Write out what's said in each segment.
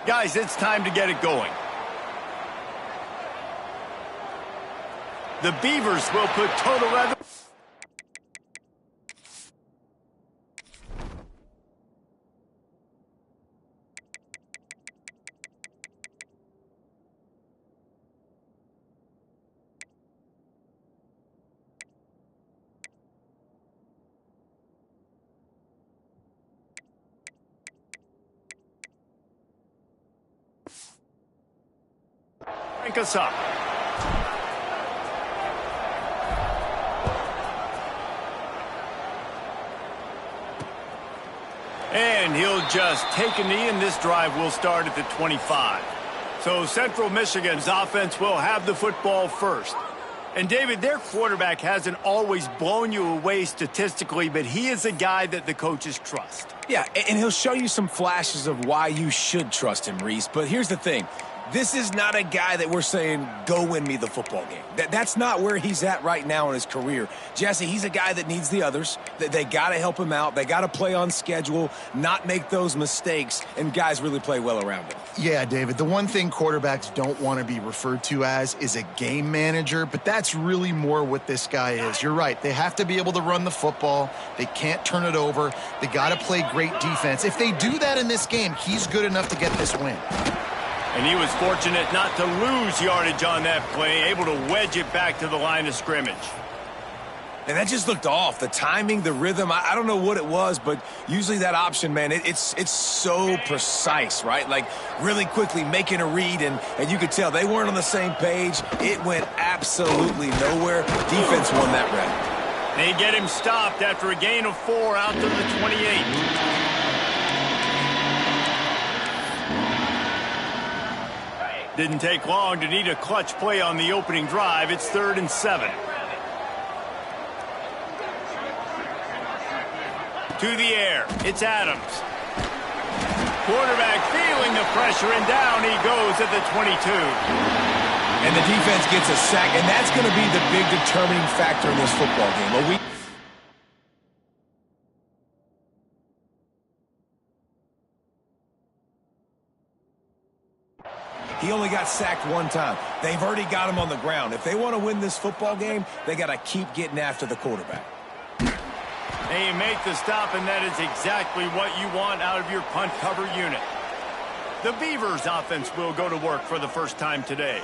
Guys, it's time to get it going. The Beavers will put total revenue. Crank us up. And he'll just take a knee, and this drive will start at the 25. So Central Michigan's offense will have the football first. And, David, their quarterback hasn't always blown you away statistically, but he is a guy that the coaches trust. Yeah, and he'll show you some flashes of why you should trust him, Reese. But here's the thing. This is not a guy that we're saying, go win me the football game. That's not where he's at right now in his career. Jesse, he's a guy that needs the others. They got to help him out. They got to play on schedule, not make those mistakes, and guys really play well around him. Yeah, David, the one thing quarterbacks don't want to be referred to as is a game manager, but that's really more what this guy is. You're right. They have to be able to run the football. They can't turn it over. They got to play great defense. If they do that in this game, he's good enough to get this win. And he was fortunate not to lose yardage on that play, able to wedge it back to the line of scrimmage. And that just looked off. The timing, the rhythm, I don't know what it was, but usually that option, man, it's so precise, right? Like really quickly making a read, and you could tell they weren't on the same page. It went absolutely nowhere. Defense won that round. They get him stopped after a gain of 4 out to the 28. Didn't take long to need a clutch play on the opening drive. It's 3rd and 7. To the air. It's Adams. Quarterback feeling the pressure, and down he goes at the 22. And the defense gets a sack, and that's going to be the big determining factor in this football game. He only got sacked 1 time. They've already got him on the ground. If they want to win this football game, they got to keep getting after the quarterback. They make the stop, and that is exactly what you want out of your punt cover unit. The Beavers offense will go to work for the first time today.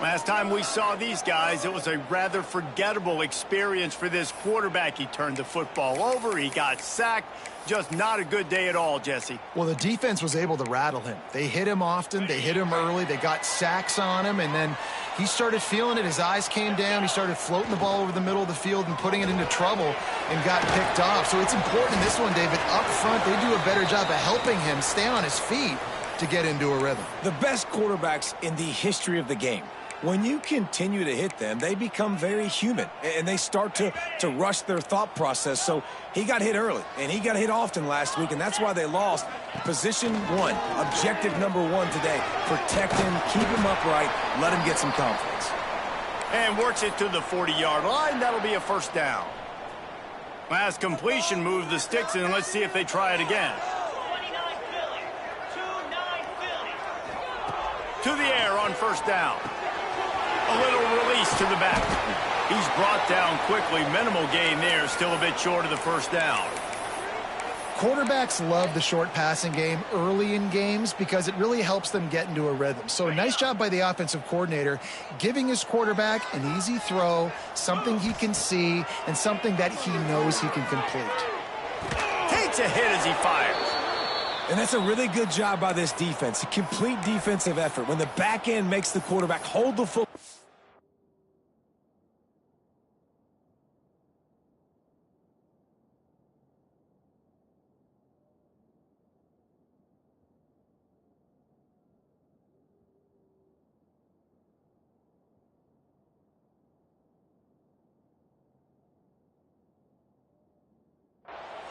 Last time we saw these guys, it was a rather forgettable experience for this quarterback. He turned the football over. He got sacked. Just not a good day at all, Jesse. Well, the defense was able to rattle him. They hit him often. They hit him early. They got sacks on him, and then he started feeling it. His eyes came down. He started floating the ball over the middle of the field and putting it into trouble and got picked off. So it's important in this one, David. Up front, they do a better job of helping him stay on his feet to get into a rhythm. The best quarterbacks in the history of the game, when you continue to hit them, they become very human, and they start to rush their thought process. So he got hit early, and he got hit often last week, and that's why they lost. Position 1, objective number 1 today. Protect him, keep him upright, let him get some confidence. And works it to the 40-yard line. That'll be a first down. Last completion, move the sticks, and let's see if they try it again. To the air on first down. A little release to the back. He's brought down quickly. Minimal gain there. Still a bit short of the first down. Quarterbacks love the short passing game early in games because it really helps them get into a rhythm. So nice job by the offensive coordinator giving his quarterback an easy throw, something he can see, and something that he knows he can complete. Takes a hit as he fires. And that's a really good job by this defense. A complete defensive effort. When the back end makes the quarterback hold the football.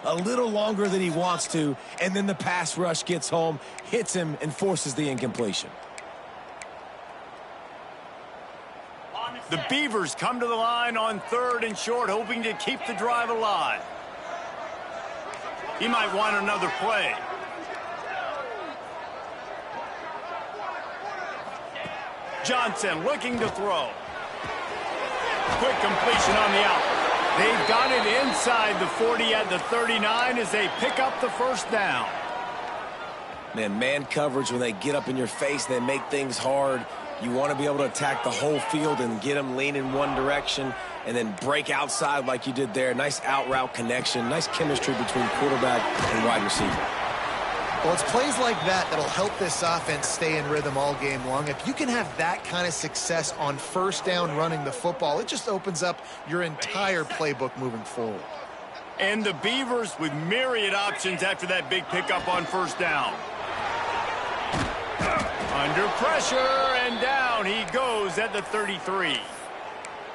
A little longer than he wants to, and then the pass rush gets home, hits him, and forces the incompletion. The Beavers come to the line on 3rd and short, hoping to keep the drive alive. He might want another play. Johnson looking to throw. Quick completion on the out. They've got it inside the 40 at the 39 as they pick up the first down. Man coverage, when they get up in your face, they make things hard. You want to be able to attack the whole field and get them leaning one direction and then break outside like you did there. Nice out route connection, nice chemistry between quarterback and wide receiver. Well, it's plays like that that'll help this offense stay in rhythm all game long. If you can have that kind of success on first down running the football, it just opens up your entire playbook moving forward. And the Beavers with myriad options after that big pickup on first down. Under pressure, and down he goes at the 33.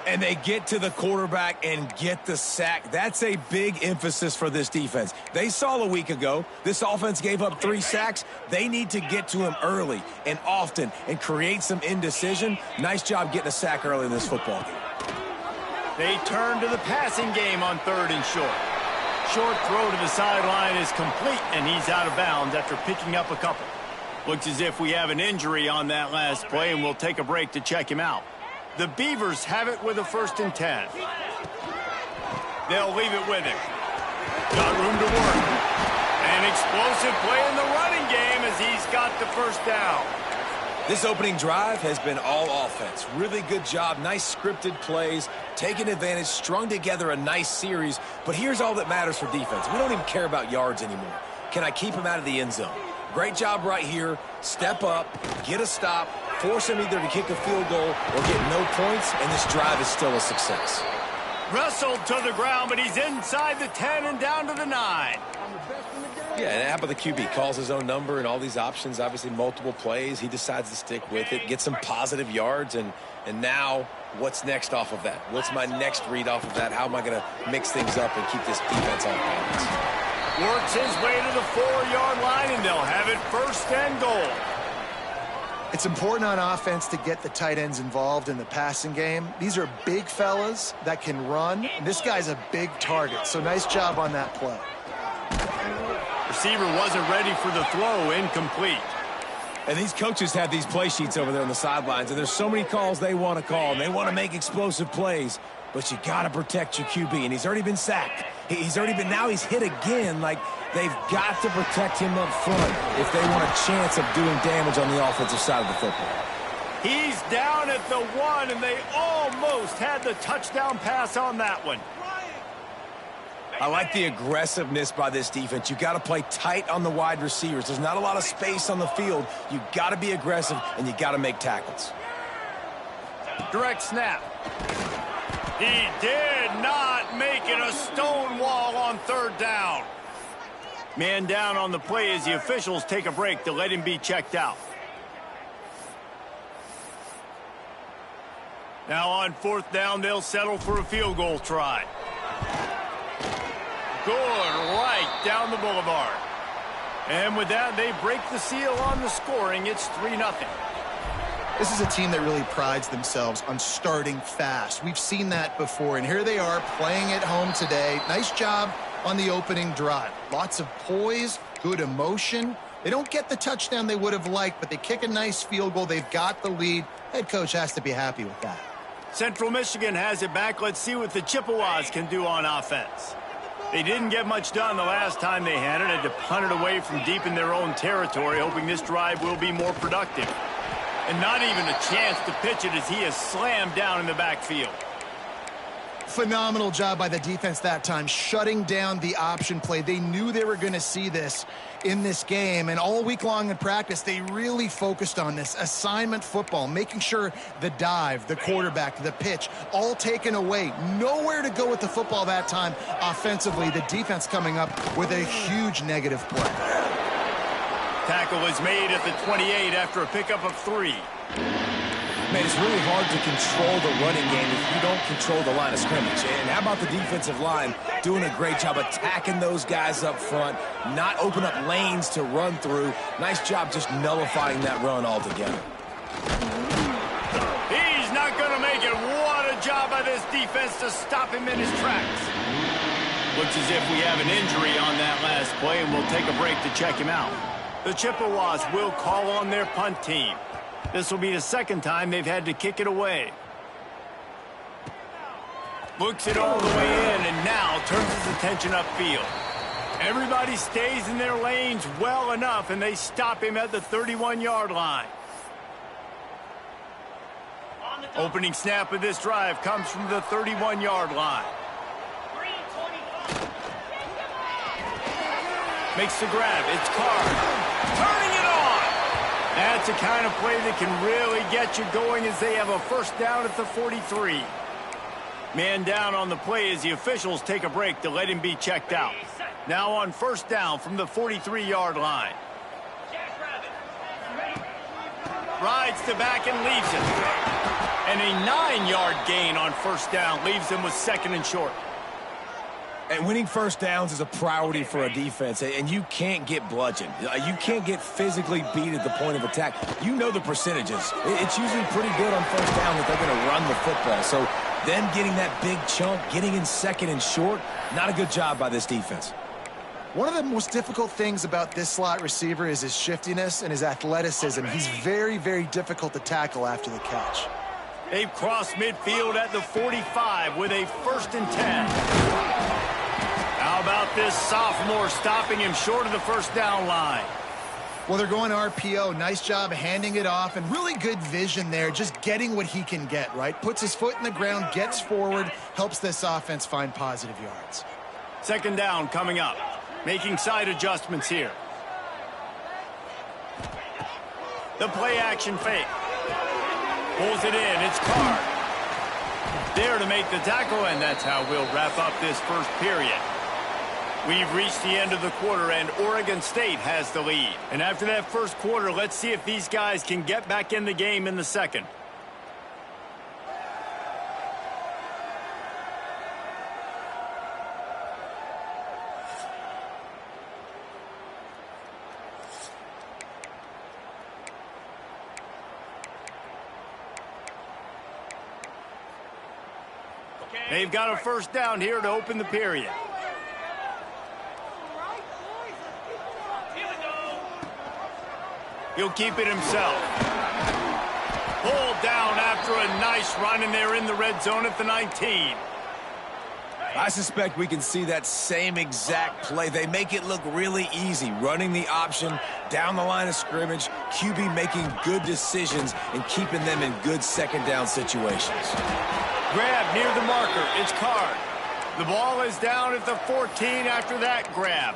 And they get to the quarterback and get the sack. That's a big emphasis for this defense. They saw a week ago, this offense gave up 3 sacks. They need to get to him early and often and create some indecision. Nice job getting a sack early in this football game. They turn to the passing game on 3rd and short. Short throw to the sideline is complete, and he's out of bounds after picking up a couple. Looks as if we have an injury on that last play, and we'll take a break to check him out. The Beavers have it with a 1st and 10. They'll leave it with him. Got room to work. An explosive play in the running game as he's got the first down. This opening drive has been all offense. Really good job. Nice scripted plays, taking advantage, strung together a nice series. But here's all that matters for defense. We don't even care about yards anymore. Can I keep him out of the end zone? Great job right here. Step up, get a stop, force him either to kick a field goal or get no points, and this drive is still a success. Wrestled to the ground, but he's inside the 10 and down to the 9. Yeah, and how about the QB? Calls his own number and all these options, obviously multiple plays. He decides to stick with it, get some positive yards, and now what's next off of that? What's my next read off of that? How am I going to mix things up and keep this defense on balance? Works his way to the 4-yard line, and they'll have it 1st and goal. It's important on offense to get the tight ends involved in the passing game. These are big fellas that can run. And this guy's a big target, so nice job on that play. Receiver wasn't ready for the throw, incomplete. And these coaches have these play sheets over there on the sidelines, and there's so many calls they want to call, and they want to make explosive plays, but you got to protect your QB, and he's already been sacked. Now he's hit again. Like, they've got to protect him up front if they want a chance of doing damage on the offensive side of the football. He's down at the 1, and they almost had the touchdown pass on that one. I like the aggressiveness by this defense. You got to play tight on the wide receivers. There's not a lot of space on the field. You got to be aggressive, and you got to make tackles. Direct snap. He did not make it a stone wall on 3rd down. Man down on the play as the officials take a break to let him be checked out. Now on 4th down, they'll settle for a field goal try. Good right down the boulevard. And with that, they break the seal on the scoring. It's 3-0. This is a team that really prides themselves on starting fast. We've seen that before, and here they are playing at home today. Nice job on the opening drive. Lots of poise, good emotion. They don't get the touchdown they would have liked, but they kick a nice field goal. They've got the lead. Head coach has to be happy with that. Central Michigan has it back. Let's see what the Chippewas can do on offense. They didn't get much done the last time they had it. Had to punt it away from deep in their own territory, hoping this drive will be more productive. And not even a chance to pitch it as he is slammed down in the backfield. Phenomenal job by the defense that time, shutting down the option play. They knew they were going to see this in this game, and all week long in practice, they really focused on this assignment football, making sure the dive, the quarterback, the pitch, all taken away. Nowhere to go with the football that time offensively. The defense coming up with a huge negative play. Tackle is made at the 28 after a pickup of 3. Man, it's really hard to control the running game if you don't control the line of scrimmage. And how about the defensive line doing a great job attacking those guys up front, not open up lanes to run through. Nice job just nullifying that run altogether. He's not going to make it. What a job by this defense to stop him in his tracks. Looks as if we have an injury on that last play, and we'll take a break to check him out. The Chippewas will call on their punt team. This will be the second time they've had to kick it away. Looks it all the way in and now turns his attention upfield. Everybody stays in their lanes well enough, and they stop him at the 31-yard line. Opening snap of this drive comes from the 31-yard line. Makes the grab. It's Carr. Turning it on. That's the kind of play that can really get you going as they have a first down at the 43. Man down on the play as the officials take a break to let him be checked out. Now on first down from the 43-yard line. Rides to back and leaves it. And a 9-yard gain on first down leaves them with second and short. And winning first downs is a priority for a defense, and you can't get bludgeoned. You can't get physically beat at the point of attack. You know the percentages. It's usually pretty good on first down that they're going to run the football. So them getting that big chunk, getting in second and short, not a good job by this defense. One of the most difficult things about this slot receiver is his shiftiness and his athleticism. He's very, very difficult to tackle after the catch. They've crossed midfield at the 45 with a 1st and 10. How about this sophomore stopping him short of the first down line? Well, they're going RPO. Nice job handing it off, and really good vision there, just getting what he can get, right? Puts his foot in the ground, gets forward, helps this offense find positive yards. Second down coming up. Making side adjustments here. The play action fake. Pulls it in. It's Carr. There to make the tackle, and that's how we'll wrap up this first period. We've reached the end of the quarter, and Oregon State has the lead. And after that first quarter, let's see if these guys can get back in the game in the second. They've got a first down here to open the period. He'll keep it himself. Pulled down after a nice run, and they're in the red zone at the 19. I suspect we can see that same exact play. They make it look really easy, running the option down the line of scrimmage, QB making good decisions and keeping them in good second down situations. Grab near the marker. It's Carr. The ball is down at the 14 after that grab.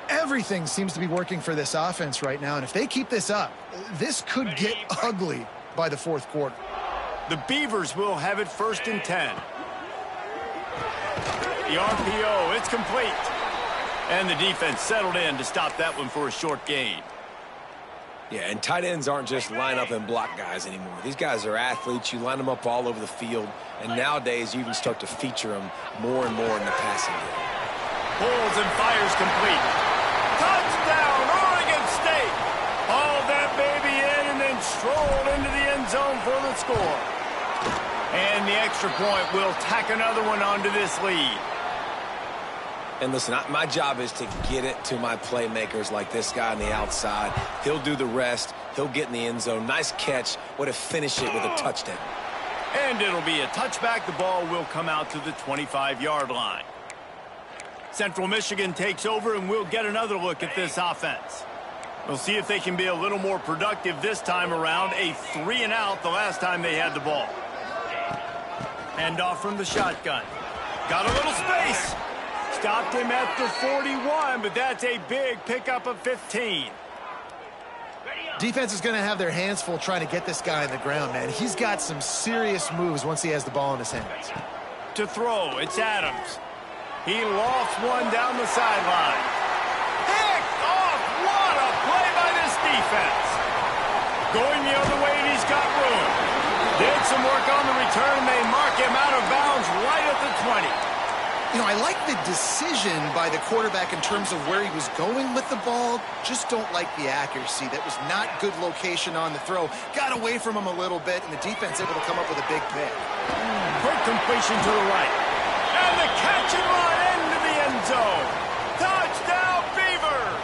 Everything seems to be working for this offense right now, and if they keep this up, this could get ugly by the fourth quarter. The Beavers will have it 1st and 10. The RPO, it's complete. And the defense settled in to stop that one for a short gain. Yeah, and tight ends aren't just line up and block guys anymore. These guys are athletes. You line them up all over the field, and nowadays you even start to feature them more and more in the passing game. Pulls and fires complete. Touchdown, Oregon State! Hauled that baby in and then strolled into the end zone for the score. And the extra point will tack another one onto this lead. And listen, my job is to get it to my playmakers like this guy on the outside. He'll do the rest. He'll get in the end zone. Nice catch. Way to finish it with a touchdown. And it'll be a touchback. The ball will come out to the 25-yard line. Central Michigan takes over, and we'll get another look at this offense. We'll see if they can be a little more productive this time around. A 3-and-out the last time they had the ball. Hand off from the shotgun. Got a little space. Stopped him at the 41, but that's a big pickup of 15. Defense is going to have their hands full trying to get this guy on the ground, man. He's got some serious moves once he has the ball in his hands. To throw, it's Adams. He lofts one down the sideline. Picked off! What a play by this defense. Going the other way, and he's got room. Did some work on the return. They mark him out of bounds right at the 20. You know, I like the decision by the quarterback in terms of where he was going with the ball. Just don't like the accuracy. That was not good location on the throw. Got away from him a little bit, and the defense able to come up with a big pick. Quick completion to the right. And the catch and run into the end zone. Touchdown, Beavers!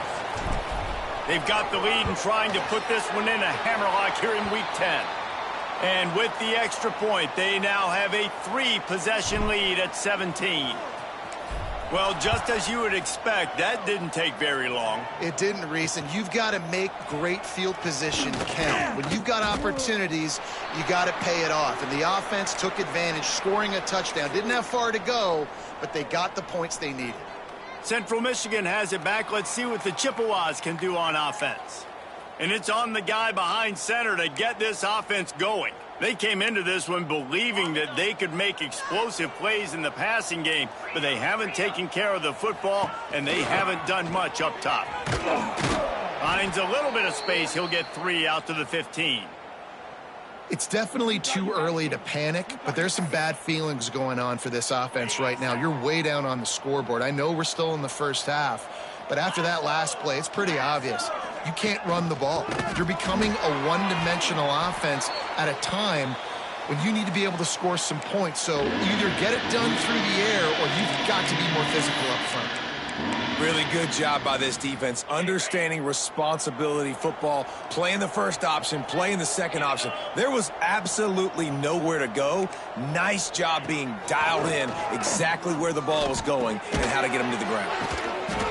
They've got the lead and trying to put this one in a hammerlock here in Week 10. And with the extra point, they now have a 3-possession lead at 17. Well, just as you would expect, that didn't take very long. It didn't, Reese, and you've got to make great field position count. When you've got opportunities, you got to pay it off. And the offense took advantage, scoring a touchdown. Didn't have far to go, but they got the points they needed. Central Michigan has it back. Let's see what the Chippewas can do on offense. And it's on the guy behind center to get this offense going. They came into this one believing that they could make explosive plays in the passing game, but they haven't taken care of the football, and they haven't done much up top. Finds a little bit of space. He'll get 3 out to the 15. It's definitely too early to panic, but there's some bad feelings going on for this offense right now. You're way down on the scoreboard. I know we're still in the first half, but after that last play, it's pretty obvious. You can't run the ball. You're becoming a one-dimensional offense at a time when you need to be able to score some points. So either get it done through the air or you've got to be more physical up front. Really good job by this defense, understanding responsibility football, playing the first option, playing the second option. There was absolutely nowhere to go. Nice job being dialed in exactly where the ball was going and how to get him to the ground.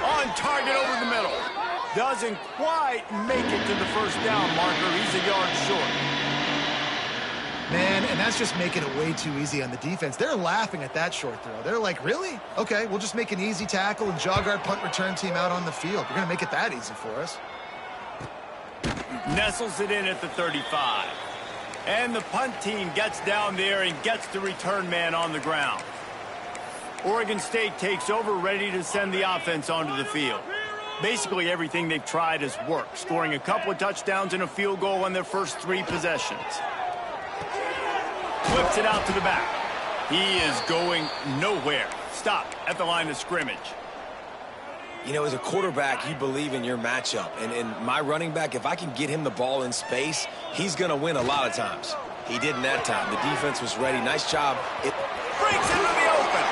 On target over the middle. Doesn't quite make it to the first down marker. He's a yard short. Man, and that's just making it way too easy on the defense. They're laughing at that short throw. They're like, really? Okay, we'll just make an easy tackle and jog our punt return team out on the field. We're going to make it that easy for us. Nestles it in at the 35. And the punt team gets down there and gets the return man on the ground. Oregon State takes over, ready to send the offense onto the field. Basically everything they've tried has worked, scoring a couple of touchdowns and a field goal on their first 3 possessions. Flips it out to the back. He is going nowhere. Stop at the line of scrimmage. You know, as a quarterback, you believe in your matchup. And my running back, if I can get him the ball in space, he's going to win a lot of times. He didn't that time. The defense was ready. Nice job. It breaks into the open.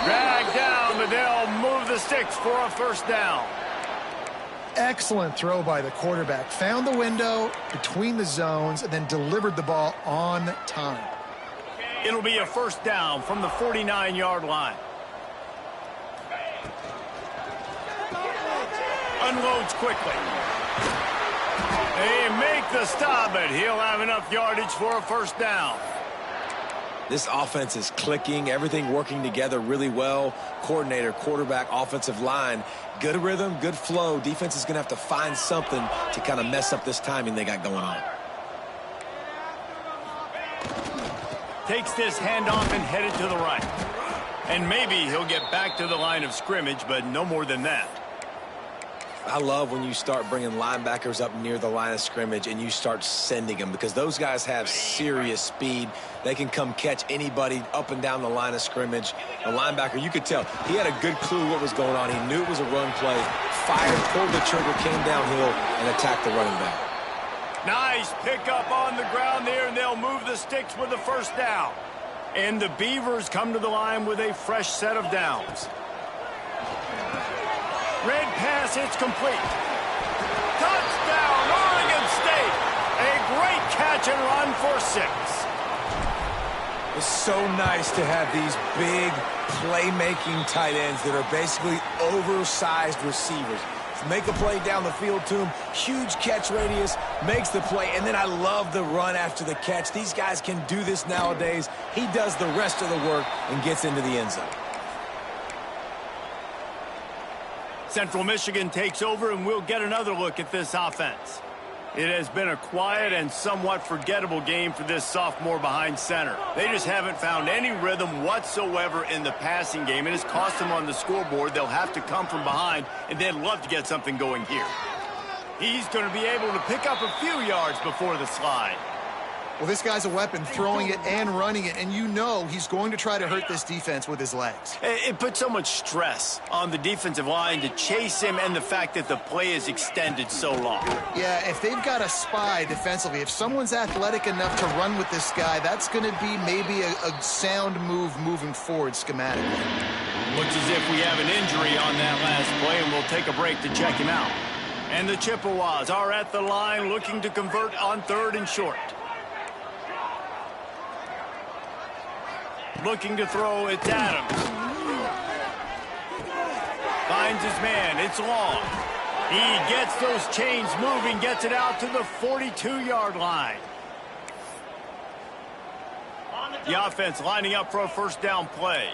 Dragged down, but they'll move the sticks for a first down. Excellent throw by the quarterback. Found the window between the zones and then delivered the ball on time. It'll be a first down from the 49-yard line. Unloads quickly. They make the stop, but he'll have enough yardage for a first down. This offense is clicking, everything working together really well. Coordinator, quarterback, offensive line, good rhythm, good flow. Defense is going to have to find something to kind of mess up this timing they got going on. Takes this handoff and headed to the right. And maybe he'll get back to the line of scrimmage, but no more than that. I love when you start bringing linebackers up near the line of scrimmage and you start sending them, because those guys have serious speed. They can come catch anybody up and down the line of scrimmage. The linebacker, you could tell, he had a good clue what was going on. He knew it was a run play, fired, pulled the trigger, came downhill, and attacked the running back. Nice pickup on the ground there, and they'll move the sticks with the first down. And the Beavers come to the line with a fresh set of downs. Red pass, it's complete. Touchdown, Oregon State. A great catch and run for 6. It's so nice to have these big playmaking tight ends that are basically oversized receivers. Make a play down the field to him, huge catch radius, makes the play, and then I love the run after the catch. These guys can do this nowadays. He does the rest of the work and gets into the end zone. Central Michigan takes over, and we'll get another look at this offense. It has been a quiet and somewhat forgettable game for this sophomore behind center. They just haven't found any rhythm whatsoever in the passing game. It has cost them on the scoreboard. They'll have to come from behind, and they'd love to get something going here. He's going to be able to pick up a few yards before the slide. Well, this guy's a weapon, throwing it and running it, and you know he's going to try to hurt this defense with his legs. It puts so much stress on the defensive line to chase him, and the fact that the play is extended so long. Yeah, if they've got a spy defensively, if someone's athletic enough to run with this guy, that's going to be maybe a sound move moving forward schematically. Looks as if we have an injury on that last play, and we'll take a break to check him out. And the Chippewas are at the line looking to convert on 3rd and short. Looking to throw, it's Adams. Finds his man, it's long. He gets those chains moving, gets it out to the 42-yard line. The offense lining up for a first down play.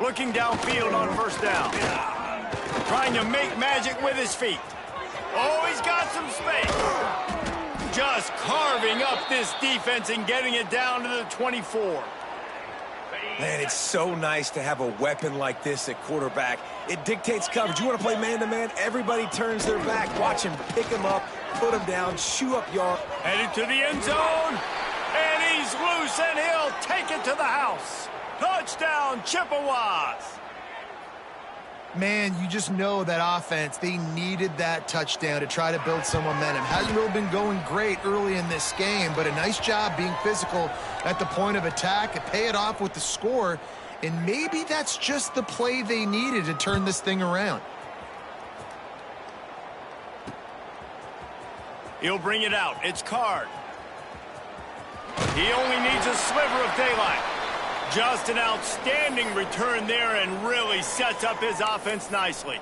Looking downfield on first down. Trying to make magic with his feet. Oh, he's got some space. Just carving up this defense and getting it down to the 24. Man, it's so nice to have a weapon like this at quarterback. It dictates coverage. You want to play man-to-man? Everybody turns their back. Watch him pick him up, put him down, shoo up yard. Headed to the end zone. And he's loose, and he'll take it to the house. Touchdown, Chippewas. Man, you just know that offense, they needed that touchdown to try to build some momentum. Hasn't really been going great early in this game, but a nice job being physical at the point of attack and pay it off with the score. And maybe that's just the play they needed to turn this thing around. He'll bring it out. It's Card. He only needs a sliver of daylight. Just an outstanding return there and really sets up his offense nicely.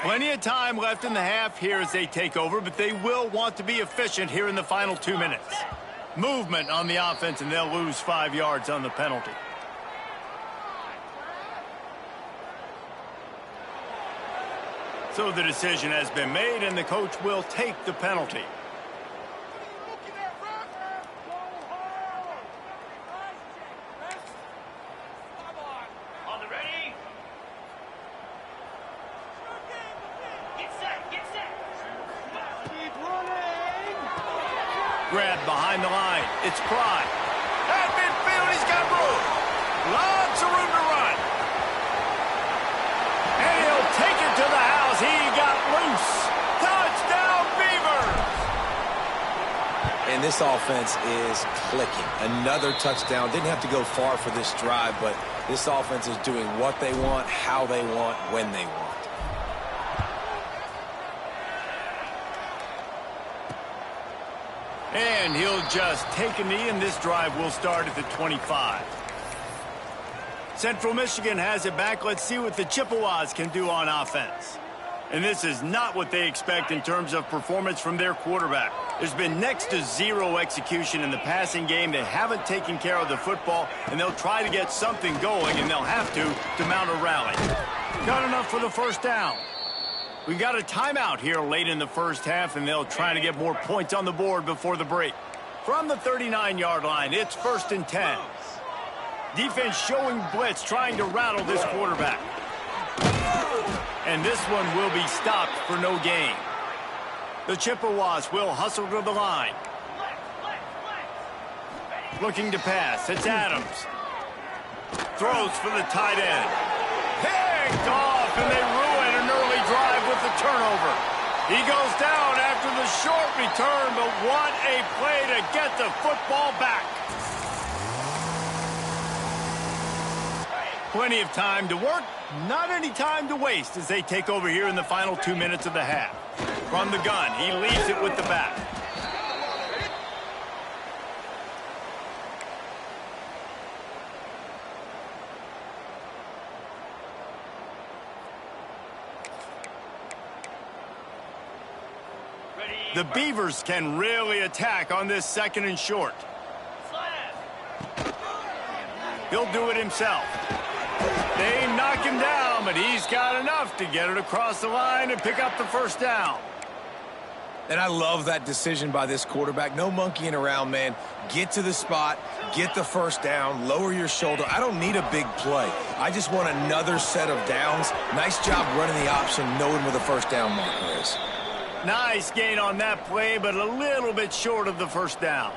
Plenty of time left in the half here as they take over, but they will want to be efficient here in the final 2 minutes. Movement on the offense, and they'll lose 5 yards on the penalty. So the decision has been made, and the coach will take the penalty. On the ready. Get set, get set. Keep running. Grabbed behind the line. It's Pride. At midfield, he's got room. Lots of room to run. And he'll take it to the house. He got loose. Touchdown, Beavers. And this offense is clicking. Another touchdown. Didn't have to go far for this drive, but this offense is doing what they want, how they want, when they want. And he'll just take a knee, and this drive will start at the 25. Central Michigan has it back. Let's see what the Chippewas can do on offense. And this is not what they expect in terms of performance from their quarterback. There's been next to zero execution in the passing game. They haven't taken care of the football, and they'll try to get something going, and they'll have to mount a rally. Got enough for the first down. We've got a timeout here late in the first half, and they'll try to get more points on the board before the break. From the 39-yard line, it's 1st and 10. Defense showing blitz, trying to rattle this quarterback. And this one will be stopped for no gain. The Chippewas will hustle to the line. Looking to pass, it's Adams. Throws for the tight end. Picked off, and they ruin an early drive with the turnover. He goes down after the short return, but what a play to get the football back. Plenty of time to work, not any time to waste as they take over here in the final 2 minutes of the half. From the gun, he leaves it with the back. The Beavers can really attack on this 2nd and short. He'll do it himself. They knock him down, but he's got enough to get it across the line and pick up the first down. And I love that decision by this quarterback. No monkeying around, man. Get to the spot, get the first down, lower your shoulder. I don't need a big play. I just want another set of downs. Nice job running the option, knowing where the first down marker is. Nice gain on that play, but a little bit short of the first down.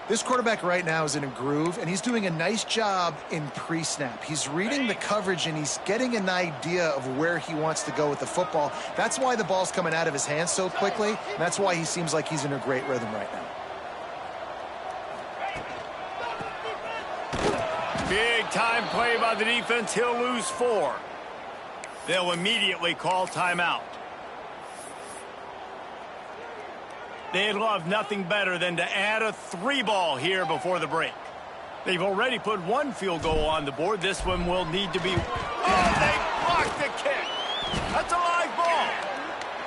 This quarterback right now is in a groove, and he's doing a nice job in pre-snap. He's reading the coverage, and he's getting an idea of where he wants to go with the football. That's why the ball's coming out of his hands so quickly, and that's why he seems like he's in a great rhythm right now. Big time play by the defense. He'll lose 4. They'll immediately call timeout. They'd love nothing better than to add a 3 ball here before the break. They've already put 1 field goal on the board. This one will need to be... Oh, they blocked the kick. That's a live ball.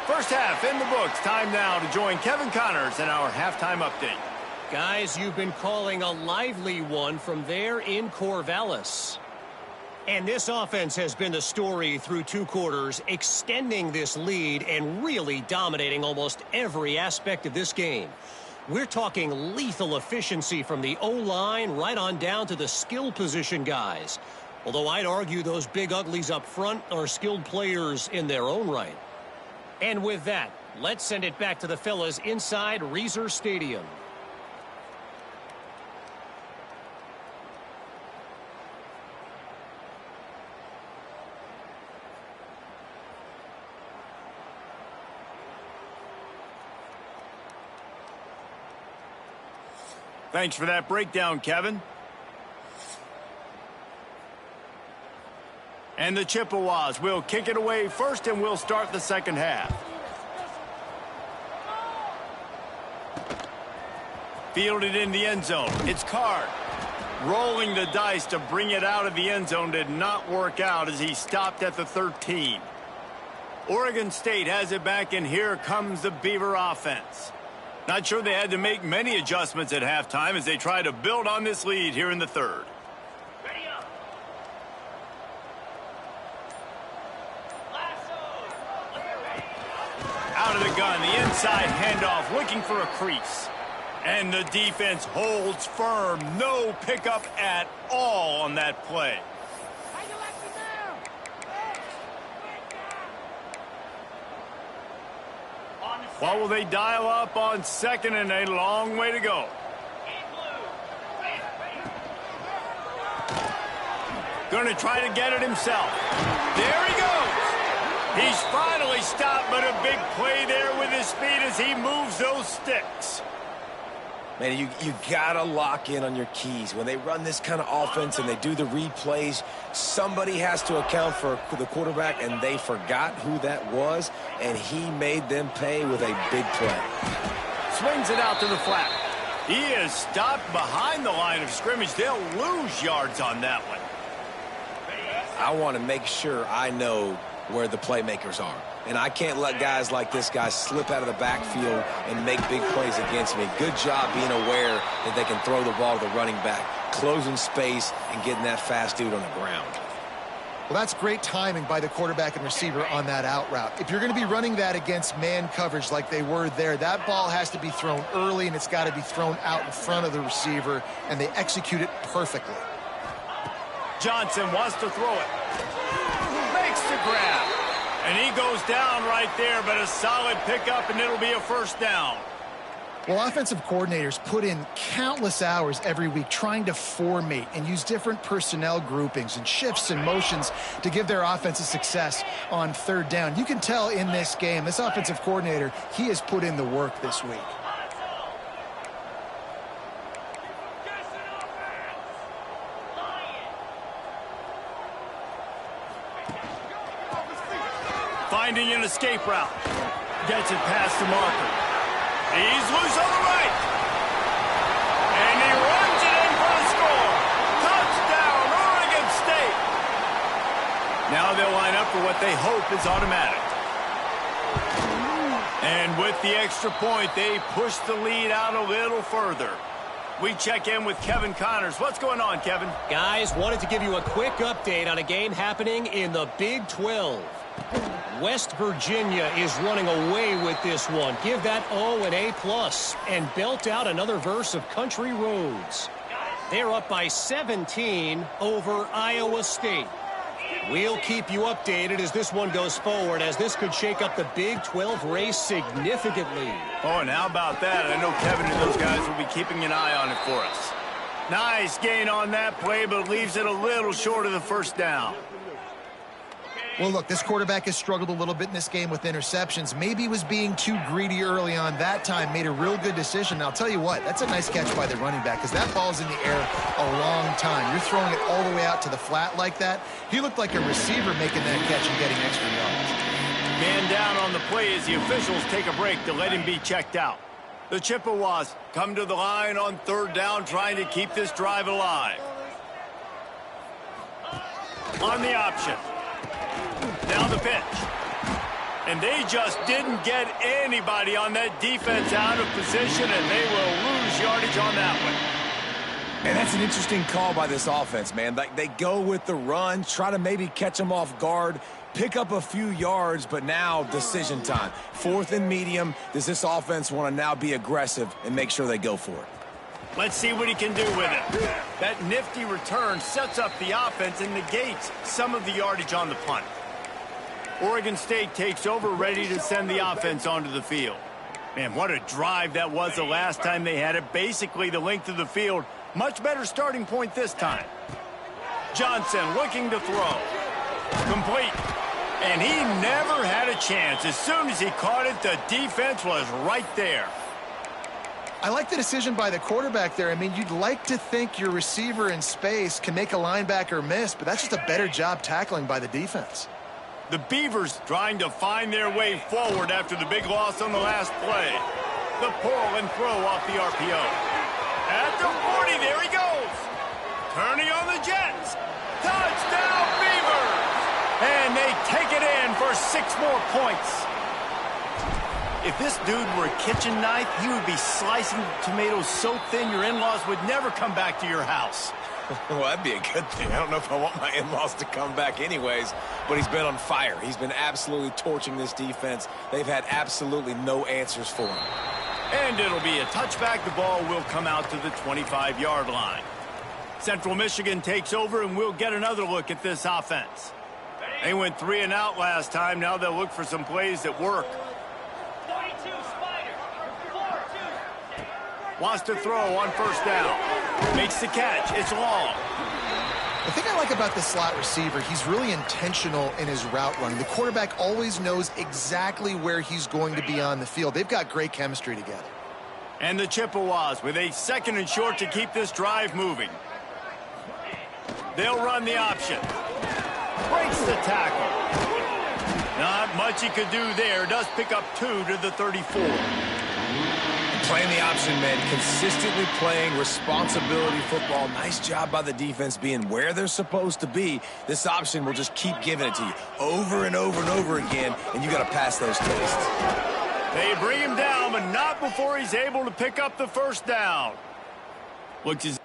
First half in the books. Time now to join Kevin Connors in our halftime update. Guys, you've been calling a lively one from there in Corvallis. And this offense has been the story through 2 quarters, extending this lead and really dominating almost every aspect of this game. We're talking lethal efficiency from the O-line right on down to the skill position guys. Although I'd argue those big uglies up front are skilled players in their own right. And with that, let's send it back to the fellas inside Reser Stadium. Thanks for that breakdown, Kevin. And the Chippewas will kick it away first, and we'll start the second half. Fielded in the end zone. It's Card. Rolling the dice to bring it out of the end zone did not work out as he stopped at the 13. Oregon State has it back, and here comes the Beaver offense. Not sure they had to make many adjustments at halftime as they try to build on this lead here in the third. Ready up. Out of the gun, the inside handoff, looking for a crease. And the defense holds firm. No pickup at all on that play. What will they dial up on second, and a long way to go? Going to try to get it himself. There he goes. He's finally stopped, but a big play there with his speed as he moves those sticks. Man, you got to lock in on your keys. When they run this kind of offense and they do the replays, somebody has to account for the quarterback, and they forgot who that was, and he made them pay with a big play. Swings it out to the flat. He is stopped behind the line of scrimmage. They'll lose yards on that one. I want to make sure I know where the playmakers are. And I can't let guys like this guy slip out of the backfield and make big plays against me. Good job being aware that they can throw the ball to the running back, closing space and getting that fast dude on the ground. Well, that's great timing by the quarterback and receiver on that out route. If you're going to be running that against man coverage like they were there, that ball has to be thrown early, and it's got to be thrown out in front of the receiver, and they execute it perfectly. Johnson wants to throw it. Makes the grab. And he goes down right there, but a solid pickup, and it'll be a first down. Well, offensive coordinators put in countless hours every week trying to formate and use different personnel groupings and shifts and motions to give their offensive success on third down. You can tell in this game, this offensive coordinator, he has put in the work this week. Finding an escape route. Gets it past the marker. He's loose on the right. And he runs it in for the score. Touchdown, Oregon State. Now they'll line up for what they hope is automatic. And with the extra point, they push the lead out a little further. We check in with Kevin Connors. What's going on, Kevin? Guys, wanted to give you a quick update on a game happening in the Big 12. West Virginia is running away with this one. Give that O an A+, and belt out another verse of Country Roads. They're up by 17 over Iowa State. We'll keep you updated as this one goes forward, as this could shake up the Big 12 race significantly. Oh, and how about that? I know Kevin and those guys will be keeping an eye on it for us. Nice gain on that play, but leaves it a little short of the first down. Well, look, this quarterback has struggled a little bit in this game with interceptions. Maybe he was being too greedy early on that time, made a real good decision. Now, I'll tell you what, that's a nice catch by the running back because that ball's in the air a long time. You're throwing it all the way out to the flat like that. He looked like a receiver making that catch and getting extra yards. Man down on the play as the officials take a break to let him be checked out. The Chippewas come to the line on third down, trying to keep this drive alive. On the option. Now the pitch. And they just didn't get anybody on that defense out of position, and they will lose yardage on that one. And that's an interesting call by this offense, man. Like, they go with the run, try to maybe catch them off guard, pick up a few yards, but now decision time. 4th and medium. Does this offense want to now be aggressive and make sure they go for it? Let's see what he can do with it. That nifty return sets up the offense and negates some of the yardage on the punt. Oregon State takes over, ready to send the offense onto the field. Man, what a drive that was the last time they had it. Basically the length of the field. Much better starting point this time. Johnson looking to throw. Complete. And he never had a chance. As soon as he caught it, the defense was right there. I like the decision by the quarterback there. I mean, you'd like to think your receiver in space can make a linebacker miss, but that's just a better job tackling by the defense. The Beavers trying to find their way forward after the big loss on the last play. The pull and throw off the RPO. At the 40, there he goes. Turning on the Jets. Touchdown, Beavers! And they take it in for 6 more points. If this dude were a kitchen knife, he would be slicing tomatoes so thin your in-laws would never come back to your house. Well, that'd be a good thing. I don't know if I want my in-laws to come back anyways, but he's been on fire. He's been absolutely torching this defense. They've had absolutely no answers for him. And it'll be a touchback. The ball will come out to the 25-yard line. Central Michigan takes over, and we'll get another look at this offense. They went 3 and out last time. Now they'll look for some plays that work. 42 Spider. 4-2. Wants to throw on first down. Makes the catch. It's long. The thing I like about the slot receiver, he's really intentional in his route running. The quarterback always knows exactly where he's going to be on the field. They've got great chemistry together. And the Chippewas with a 2nd and short to keep this drive moving. They'll run the option. Breaks the tackle. Not much he could do there. Does pick up 2 to the 34. Playing the option, man. Consistently playing responsibility football. Nice job by the defense being where they're supposed to be. This option will just keep giving it to you over and over and over again, and you got to pass those tests. They bring him down, but not before he's able to pick up the first down. Looks as